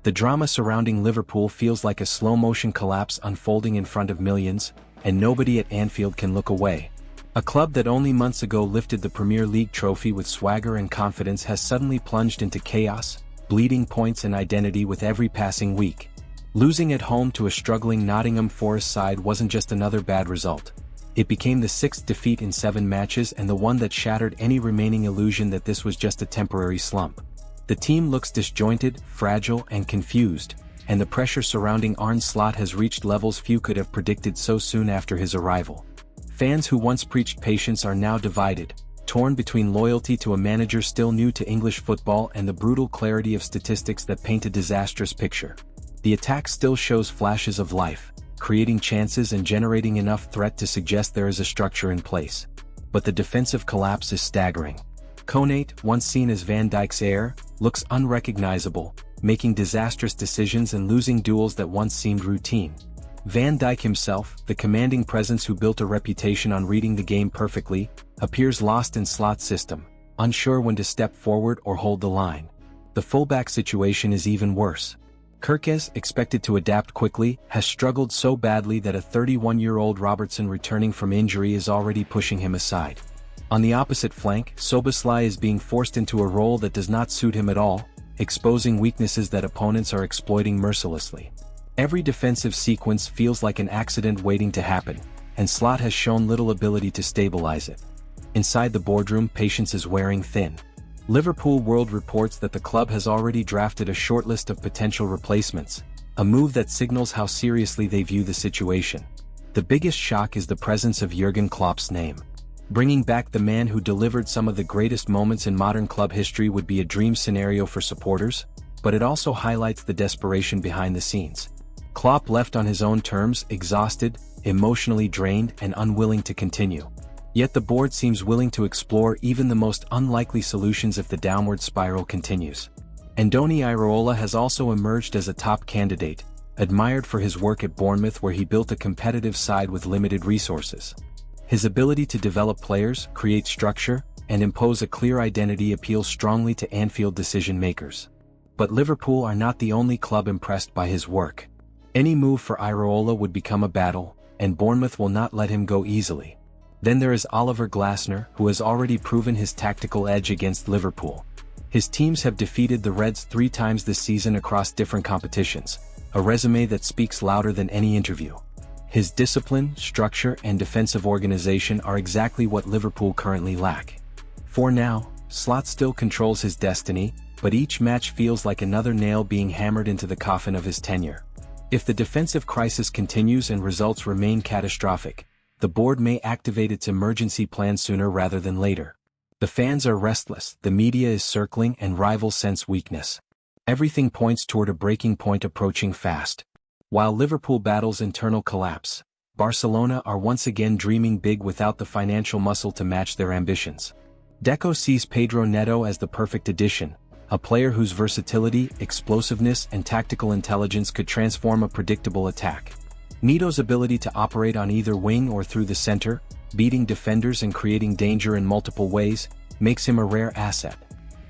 The drama surrounding Liverpool feels like a slow-motion collapse unfolding in front of millions, and nobody at Anfield can look away. A club that only months ago lifted the Premier League trophy with swagger and confidence has suddenly plunged into chaos, bleeding points and identity with every passing week. Losing at home to a struggling Nottingham Forest side wasn't just another bad result. It became the 6th defeat in 7 matches and the one that shattered any remaining illusion that this was just a temporary slump. The team looks disjointed, fragile, and confused, and the pressure surrounding Arne Slot has reached levels few could have predicted so soon after his arrival. Fans who once preached patience are now divided, torn between loyalty to a manager still new to English football and the brutal clarity of statistics that paint a disastrous picture. The attack still shows flashes of life, creating chances and generating enough threat to suggest there is a structure in place. But the defensive collapse is staggering. Konate, once seen as Van Dijk's heir, looks unrecognizable, making disastrous decisions and losing duels that once seemed routine. Van Dijk himself, the commanding presence who built a reputation on reading the game perfectly, appears lost in Slot's system, unsure when to step forward or hold the line. The fullback situation is even worse. Kirkes, expected to adapt quickly, has struggled so badly that a 31-year-old Robertson returning from injury is already pushing him aside. On the opposite flank, Szoboszlai is being forced into a role that does not suit him at all, exposing weaknesses that opponents are exploiting mercilessly. Every defensive sequence feels like an accident waiting to happen, and Slot has shown little ability to stabilize it. Inside the boardroom, patience is wearing thin. Liverpool World reports that the club has already drafted a shortlist of potential replacements, a move that signals how seriously they view the situation. The biggest shock is the presence of Jurgen Klopp's name. Bringing back the man who delivered some of the greatest moments in modern club history would be a dream scenario for supporters, but it also highlights the desperation behind the scenes. Klopp left on his own terms, exhausted, emotionally drained, and unwilling to continue. Yet the board seems willing to explore even the most unlikely solutions if the downward spiral continues. Andoni Iraola has also emerged as a top candidate, admired for his work at Bournemouth where he built a competitive side with limited resources. His ability to develop players, create structure, and impose a clear identity appeals strongly to Anfield decision-makers. But Liverpool are not the only club impressed by his work. Any move for Iraola would become a battle, and Bournemouth will not let him go easily. Then there is Oliver Glasner, who has already proven his tactical edge against Liverpool. His teams have defeated the Reds 3 times this season across different competitions, a resume that speaks louder than any interview. His discipline, structure, and defensive organization are exactly what Liverpool currently lack. For now, Slot still controls his destiny, but each match feels like another nail being hammered into the coffin of his tenure. If the defensive crisis continues and results remain catastrophic, the board may activate its emergency plan sooner rather than later. The fans are restless, the media is circling, and rivals sense weakness. Everything points toward a breaking point approaching fast. While Liverpool battles internal collapse, Barcelona are once again dreaming big without the financial muscle to match their ambitions. Deco sees Pedro Neto as the perfect addition, a player whose versatility, explosiveness, and tactical intelligence could transform a predictable attack. Neto's ability to operate on either wing or through the center, beating defenders and creating danger in multiple ways, makes him a rare asset.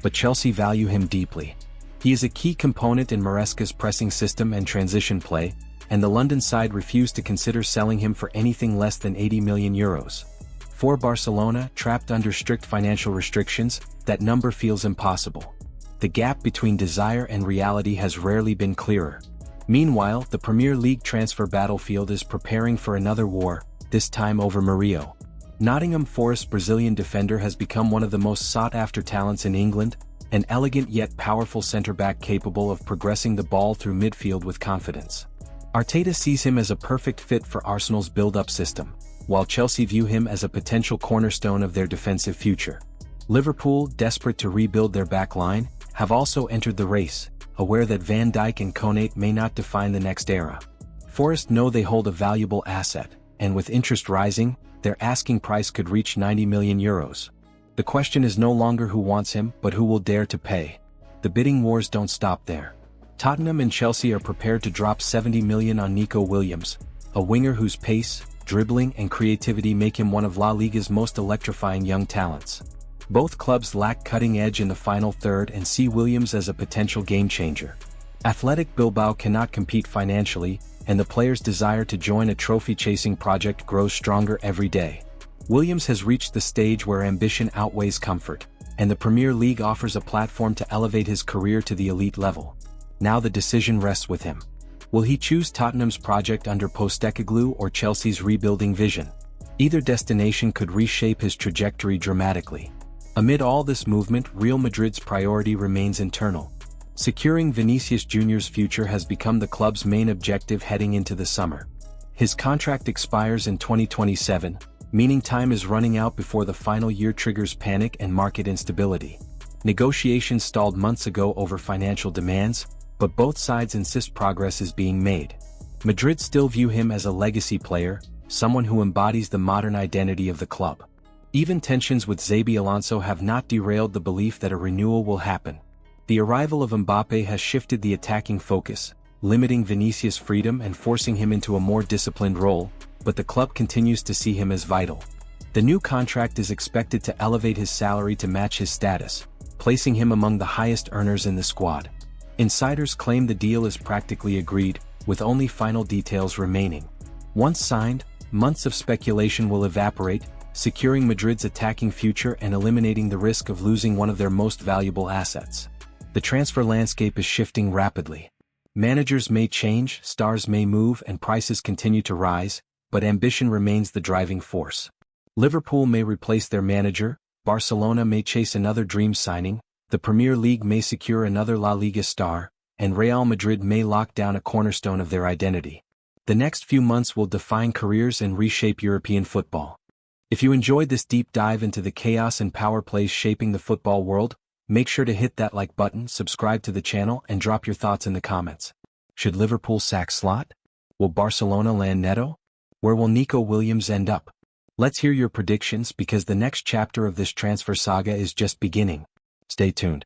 But Chelsea value him deeply. He is a key component in Maresca's pressing system and transition play, and the London side refused to consider selling him for anything less than €80 million. For Barcelona, trapped under strict financial restrictions, that number feels impossible. The gap between desire and reality has rarely been clearer. Meanwhile, the Premier League transfer battlefield is preparing for another war, this time over Murillo. Nottingham Forest Brazilian defender has become one of the most sought-after talents in England, an elegant yet powerful centre-back capable of progressing the ball through midfield with confidence. Arteta sees him as a perfect fit for Arsenal's build-up system, while Chelsea view him as a potential cornerstone of their defensive future. Liverpool, desperate to rebuild their back line, have also entered the race, aware that Van Dijk and Konate may not define the next era. Forest know they hold a valuable asset, and with interest rising, their asking price could reach €90 million. The question is no longer who wants him, but who will dare to pay. The bidding wars don't stop there. Tottenham and Chelsea are prepared to drop $70 million on Nico Williams, a winger whose pace, dribbling, and creativity make him one of La Liga's most electrifying young talents. Both clubs lack cutting edge in the final third and see Williams as a potential game changer. Athletic Bilbao cannot compete financially, and the player's desire to join a trophy-chasing project grows stronger every day. Williams has reached the stage where ambition outweighs comfort, and the Premier League offers a platform to elevate his career to the elite level. Now the decision rests with him. Will he choose Tottenham's project under Postecoglou or Chelsea's rebuilding vision? Either destination could reshape his trajectory dramatically. Amid all this movement, Real Madrid's priority remains internal. Securing Vinicius Jr.'s future has become the club's main objective heading into the summer. His contract expires in 2027, meaning time is running out before the final year triggers panic and market instability. Negotiations stalled months ago over financial demands, but both sides insist progress is being made. Madrid still view him as a legacy player, someone who embodies the modern identity of the club. Even tensions with Xabi Alonso have not derailed the belief that a renewal will happen. The arrival of Mbappé has shifted the attacking focus, limiting Vinicius' freedom and forcing him into a more disciplined role, but the club continues to see him as vital. The new contract is expected to elevate his salary to match his status, placing him among the highest earners in the squad. Insiders claim the deal is practically agreed, with only final details remaining. Once signed, months of speculation will evaporate, securing Madrid's attacking future and eliminating the risk of losing one of their most valuable assets. The transfer landscape is shifting rapidly. Managers may change, stars may move, and prices continue to rise, but ambition remains the driving force. Liverpool may replace their manager, Barcelona may chase another dream signing, the Premier League may secure another La Liga star, and Real Madrid may lock down a cornerstone of their identity. The next few months will define careers and reshape European football. If you enjoyed this deep dive into the chaos and power plays shaping the football world, make sure to hit that like button, subscribe to the channel, and drop your thoughts in the comments. Should Liverpool sack Slot? Will Barcelona land Neto? Where will Nico Williams end up? Let's hear your predictions because the next chapter of this transfer saga is just beginning. Stay tuned.